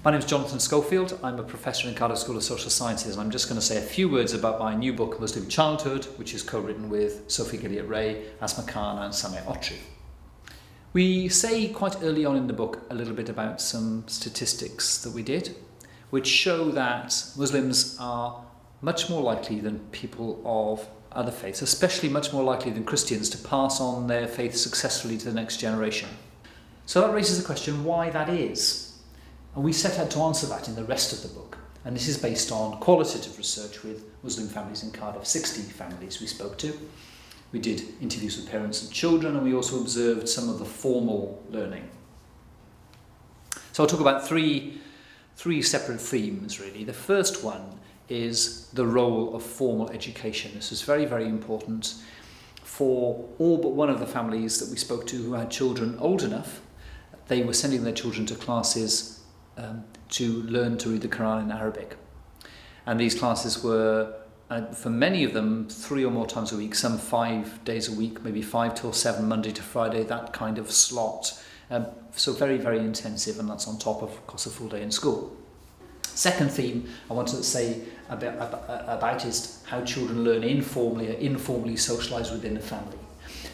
My name is Jonathan Scourfield. I'm a professor in Cardiff School of Social Sciences, and I'm just going to say a few words about my new book, Muslim Childhood, which is co-written with Sophie Gilliatt-Ray, Asma Khan and Sameh Otri. We say quite early on in the book a little bit about some statistics that we did, which show that Muslims are much more likely than people of other faiths, especially much more likely than Christians, to pass on their faith successfully to the next generation. So that raises the question why that is. And we set out to answer that in the rest of the book. And this is based on qualitative research with Muslim families in Cardiff, 60 families we spoke to. We did interviews with parents and children, and we also observed some of the formal learning. So I'll talk about three separate themes, really. The first one is the role of formal education. This is very, very important for all but one of the families that we spoke to who had children old enough. They were sending their children to classes to learn to read the Quran in Arabic. And these classes were, for many of them, 3 or more times a week, some 5 days a week, maybe 5 till 7, Monday to Friday, that kind of slot. So very, very intensive, and that's on top of course, a full day in school. Second theme I wanted to say about is how children learn informally or informally socialise within a family.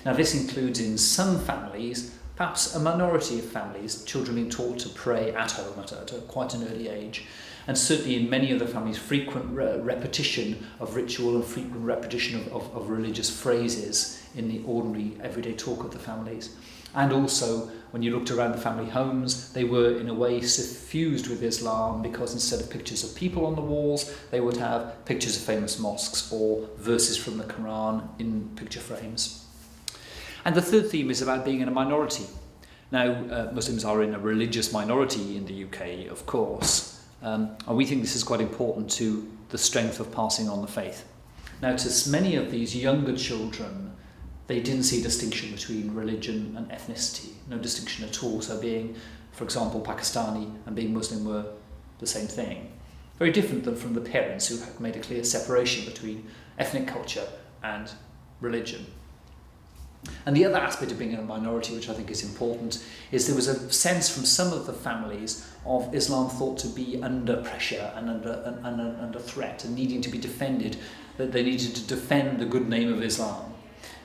Now this includes in some families, perhaps a minority of families, children being taught to pray at home at quite an early age. And certainly in many of the families, frequent repetition of ritual and frequent repetition of religious phrases in the ordinary everyday talk of the families. And also, when you looked around the family homes, they were in a way suffused with Islam, because instead of pictures of people on the walls, they would have pictures of famous mosques or verses from the Quran in picture frames. And the third theme is about being in a minority. Now, Muslims are in a religious minority in the UK, of course, and we think this is quite important to the strength of passing on the faith. Now, to many of these younger children, they didn't see distinction between religion and ethnicity, no distinction at all. So being, for example, Pakistani and being Muslim were the same thing. Very different than from the parents who had made a clear separation between ethnic culture and religion. And the other aspect of being in a minority, which I think is important, is there was a sense from some of the families of Islam thought to be under pressure and under threat and needing to be defended, that they needed to defend the good name of Islam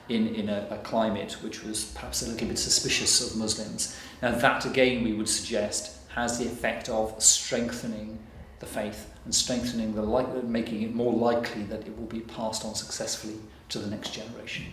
in a climate which was perhaps a little bit suspicious of Muslims. Now that, again, we would suggest has the effect of strengthening the faith and strengthening making it more likely that it will be passed on successfully to the next generation.